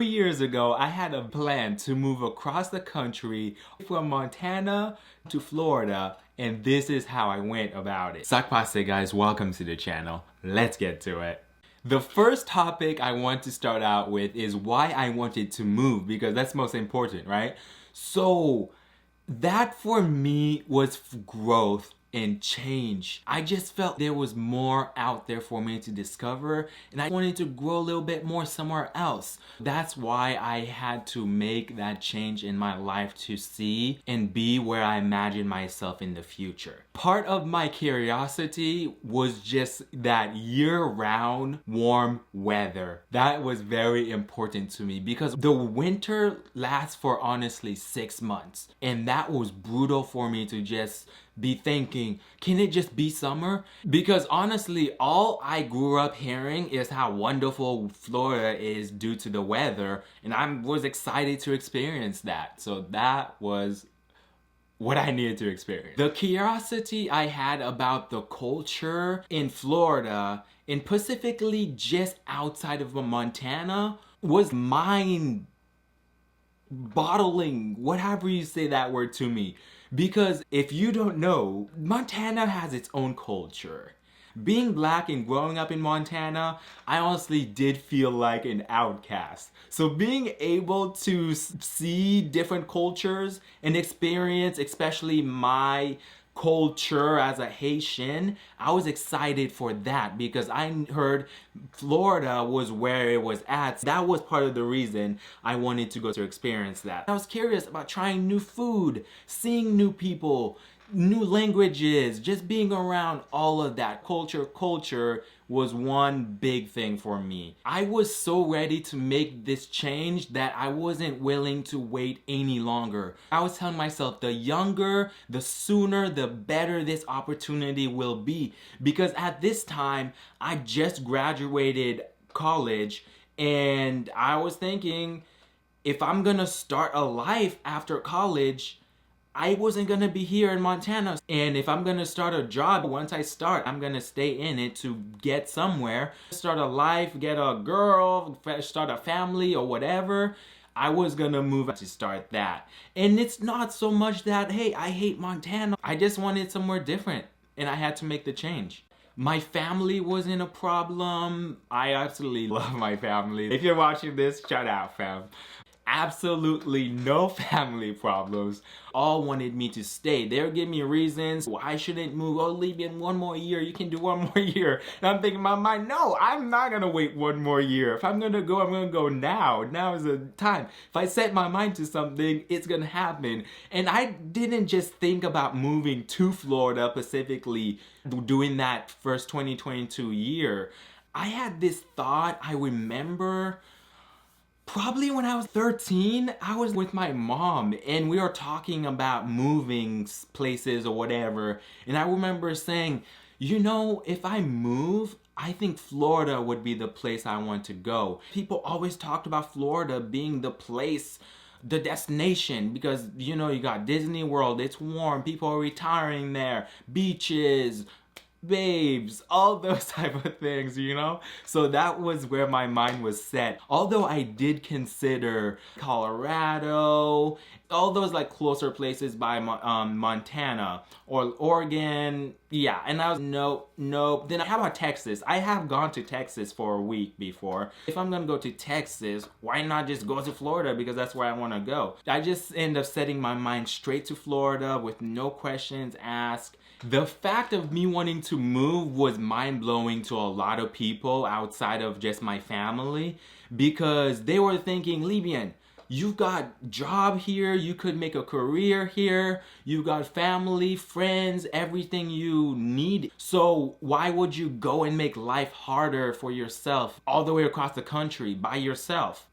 Years ago, I had a plan to move across the country from Montana to Florida, and this is how I went about it. Sakpase guys, welcome to the channel. Let's get to it. The first topic I want to start out with is why I wanted to move, because that's most important, right? So that for me was growth and change. I just felt there was more out there for me to discover, and I wanted to grow a little bit more somewhere else. That's why I had to make that change in my life to see and be where I imagine myself in the future. Part of my curiosity was just that year-round warm weather. That was very important to me because the winter lasts for honestly 6 months, and that was brutal for me to just be thinking, can it just be summer? Because honestly, all I grew up hearing is how wonderful Florida is due to the weather, and I was excited to experience that. So that was what I needed to experience. The curiosity I had about the culture in Florida, and specifically just outside of Montana, was mind-boggling, whatever you say that word to me. Because if you don't know, Montana has its own culture. Being black and growing up in Montana, I honestly did feel like an outcast. So being able to see different cultures and experience, especially my culture as a Haitian, I was excited for that because I heard Florida was where it was at. That was part of the reason I wanted to go to experience that. I was curious about trying new food, seeing new people, new languages, just being around all of that. Culture was one big thing for me. I was so ready to make this change that I wasn't willing to wait any longer. I was telling myself the younger, the sooner, the better this opportunity will be. Because at this time, I just graduated college and I was thinking, if I'm gonna start a life after college, I wasn't gonna be here in Montana. And if I'm gonna start a job, once I start, I'm gonna stay in it to get somewhere. Start a life, get a girl, start a family or whatever. I was gonna move to start that. And it's not so much that, hey, I hate Montana. I just wanted somewhere different and I had to make the change. My family wasn't a problem. I absolutely love my family. If you're watching this, shout out, fam. Absolutely no family problems. All wanted me to stay. They were giving me reasons why I shouldn't move. Oh, leave in 1 more year. You can do 1 more year. And I'm thinking in my mind, no, I'm not gonna wait 1 more year. If I'm gonna go, I'm gonna go now. Now is the time. If I set my mind to something, it's gonna happen. And I didn't just think about moving to Florida specifically, doing that first 2022 year. I had this thought, I remember, probably when I was 13, I was with my mom and we were talking about moving places or whatever. And I remember saying, you know, if I move, I think Florida would be the place I want to go. People always talked about Florida being the place, the destination, because you know, you got Disney World, it's warm, people are retiring there, beaches, babes, all those type of things, you know? So that was where my mind was set. Although I did consider Colorado, all those like closer places by Montana or Oregon, yeah. And I was, nope. Then how about Texas? I have gone to Texas for a week before. If I'm gonna go to Texas, why not just go to Florida? Because that's where I wanna go. I just end up setting my mind straight to Florida with no questions asked. The fact of me wanting to move was mind-blowing to a lot of people outside of just my family because they were thinking, Libyan, you've got job here, you could make a career here, you've got family, friends, everything you need. So why would you go and make life harder for yourself all the way across the country by yourself?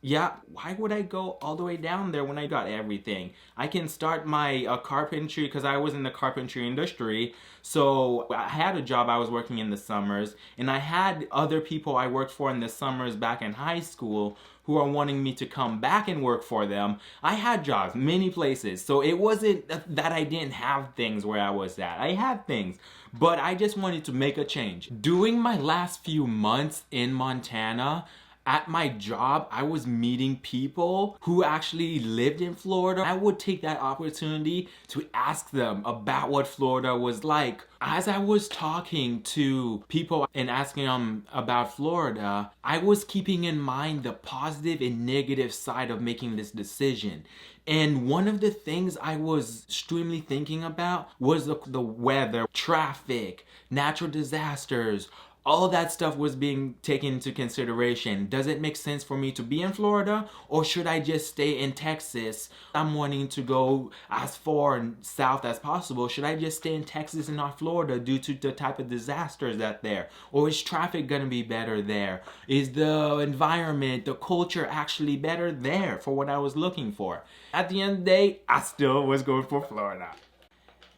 Yeah, why would I go all the way down there when I got everything? I can start my carpentry because I was in the carpentry industry. So I had a job I was working in the summers, and I had other people I worked for in the summers back in high school who are wanting me to come back and work for them. I had jobs, many places. So it wasn't that I didn't have things where I was at. I had things, but I just wanted to make a change. During my last few months in Montana, At my job, I was meeting people who actually lived in Florida. I would take that opportunity to ask them about what Florida was like. As I was talking to people and asking them about Florida, I was keeping in mind the positive and negative side of making this decision. And one of the things I was extremely thinking about was the weather, traffic, natural disasters. All that stuff was being taken into consideration. Does it make sense for me to be in Florida, or should I just stay in Texas? I'm wanting to go as far south as possible. Should I just stay in Texas and not Florida due to the type of disasters that there? Or is traffic gonna be better there? Is the environment, the culture actually better there for what I was looking for? At the end of the day, I still was going for Florida.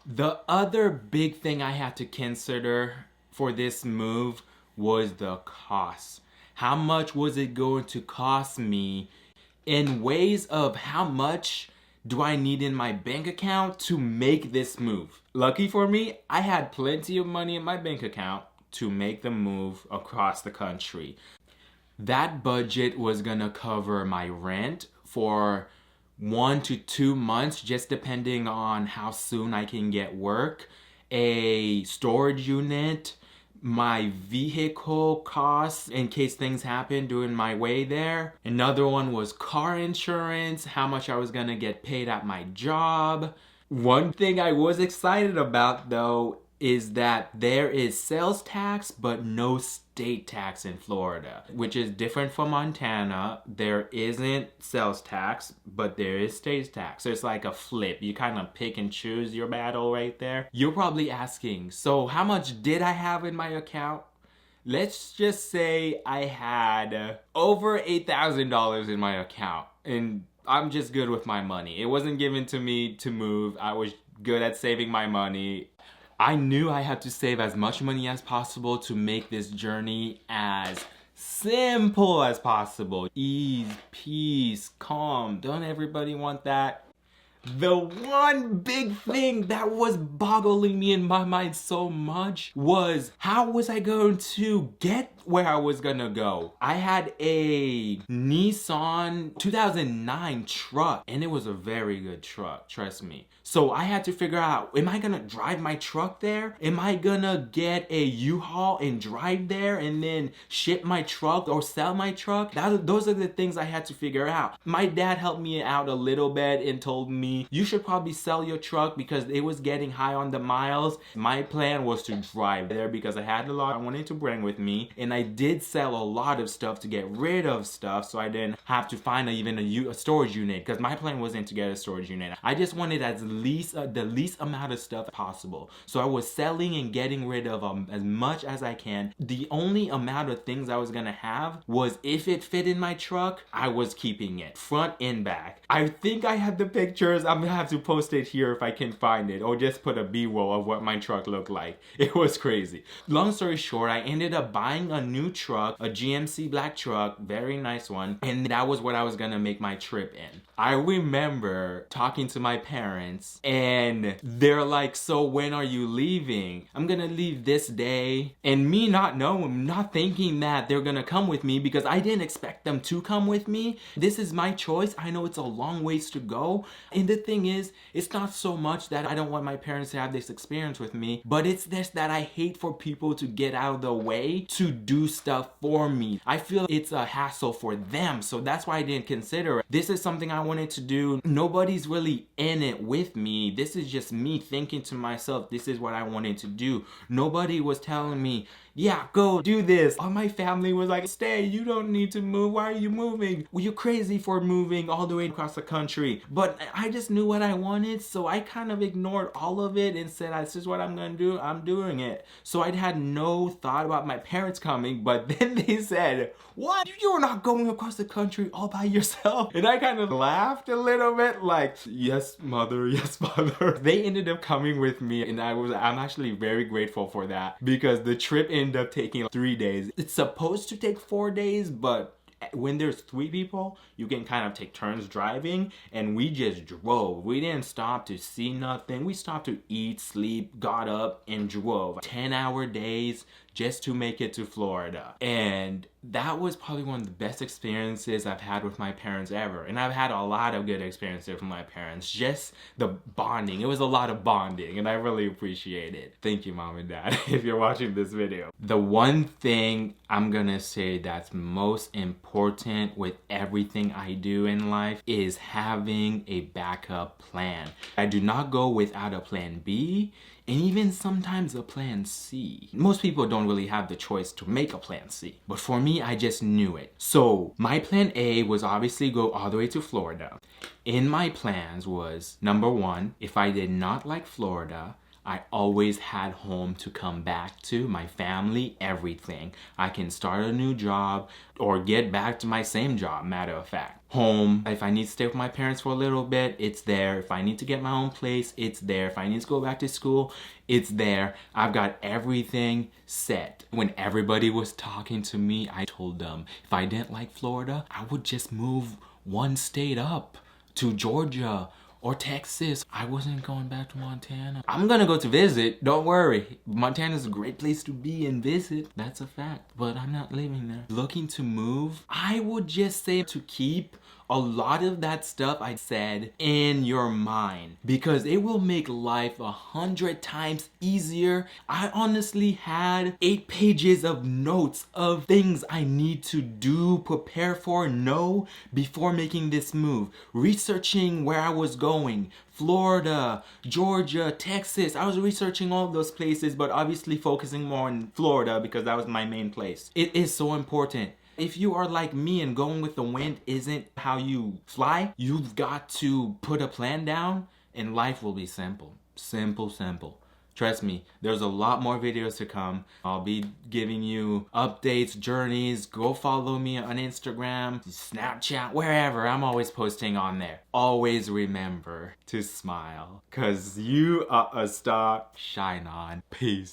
The other big thing I had to consider for this move was the cost. How much was it going to cost me in ways of how much do I need in my bank account to make this move? Lucky for me, I had plenty of money in my bank account to make the move across the country. That budget was gonna cover my rent for 1 to 2 months, just depending on how soon I can get work, a storage unit, my vehicle costs in case things happen during my way there. Another one was car insurance, how much I was gonna get paid at my job. One thing I was excited about though is that there is sales tax but no state tax in Florida, which is different from Montana. There isn't sales tax, but there is state tax. So it's like a flip. You kind of pick and choose your battle right there. You're probably asking, so how much did I have in my account? Let's just say I had over $8,000 in my account, and I'm just good with my money. It wasn't given to me to move. I was good at saving my money. I knew I had to save as much money as possible to make this journey as simple as possible. Ease, peace, calm. Don't everybody want that? The one big thing that was boggling me in my mind so much was how was I going to get where I was gonna go? I had a Nissan 2009 truck, and it was a very good truck, trust me. So I had to figure out, am I gonna drive my truck there? Am I gonna get a U-Haul and drive there and then ship my truck or sell my truck? Those are the things I had to figure out. My dad helped me out a little bit and told me, you should probably sell your truck because it was getting high on the miles. My plan was to drive there because I had a lot I wanted to bring with me, and I did sell a lot of stuff to get rid of stuff so I didn't have to find even a storage unit, because my plan wasn't to get a storage unit. I just wanted the least amount of stuff possible. So I was selling and getting rid of as much as I can. The only amount of things I was gonna have was, if it fit in my truck, I was keeping it, front and back. I think I have the pictures. I'm gonna have to post it here if I can find it, or just put a B-roll of what my truck looked like. It was crazy. Long story short, I ended up buying a new truck, a GMC black truck, very nice one, and that was what I was gonna make my trip in. I remember talking to my parents, and they're like, so when are you leaving? I'm gonna leave this day. And me not knowing, not thinking that they're gonna come with me, because I didn't expect them to come with me. This is my choice. I know it's a long ways to go. And the thing is, it's not so much that I don't want my parents to have this experience with me, but it's this that I hate for people to get out of the way to do stuff for me. I feel it's a hassle for them, so that's why I didn't consider it. This is something I wanted to do. Nobody's really in it with me. This is just me thinking to myself, this is what I wanted to do. Nobody was telling me, yeah, go do this. All my family was like, stay, you don't need to move. Why are you moving? Well, you're crazy for moving all the way across the country. But I just knew what I wanted, so I kind of ignored all of it and said, this is what I'm gonna do. I'm doing it. So I had no thought about my parents coming, but then they said, what? You're not going across the country all by yourself? And I kind of laughed a little bit like, yes, mother, yes, father. They ended up coming with me, and I'm actually very grateful for that, because the trip ended up taking 3 days. It's supposed to take 4 days, but when there's 3 people, you can kind of take turns driving, and we just drove. We didn't stop to see nothing. We stopped to eat, sleep, got up, and drove. 10-hour days just to make it to Florida. And that was probably one of the best experiences I've had with my parents ever. And I've had a lot of good experiences with my parents. Just the bonding. It was a lot of bonding, and I really appreciate it. Thank you, Mom and Dad, if you're watching this video. The one thing I'm gonna say that's most important with everything I do in life is having a backup plan. I do not go without a plan B, and even sometimes a plan C. Most people don't really have the choice to make a plan C, but for me, I just knew it. So my plan A was obviously go all the way to Florida. In my plans was, number one, if I did not like Florida, I always had home to come back to, my family, everything. I can start a new job or get back to my same job, matter of fact. Home, if I need to stay with my parents for a little bit, it's there. If I need to get my own place, it's there. If I need to go back to school, it's there. I've got everything set. When everybody was talking to me, I told them if I didn't like Florida, I would just move one state up to Georgia or Texas. I wasn't going back to Montana. I'm gonna go to visit, don't worry. Montana's a great place to be and visit. That's a fact, but I'm not living there. Looking to move, I would just say to keep a lot of that stuff I said in your mind, because it will make life 100 times easier. I honestly had 8 pages of notes of things I need to do, prepare for, know before making this move. Researching where I was going. Florida, Georgia, Texas. I was researching all those places, but obviously focusing more on Florida because that was my main place. It is so important. If you are like me and going with the wind isn't how you fly, you've got to put a plan down and life will be simple. Simple, simple. Trust me, there's a lot more videos to come. I'll be giving you updates, journeys. Go follow me on Instagram, Snapchat, wherever. I'm always posting on there. Always remember to smile, 'cause you are a star. Shine on. Peace.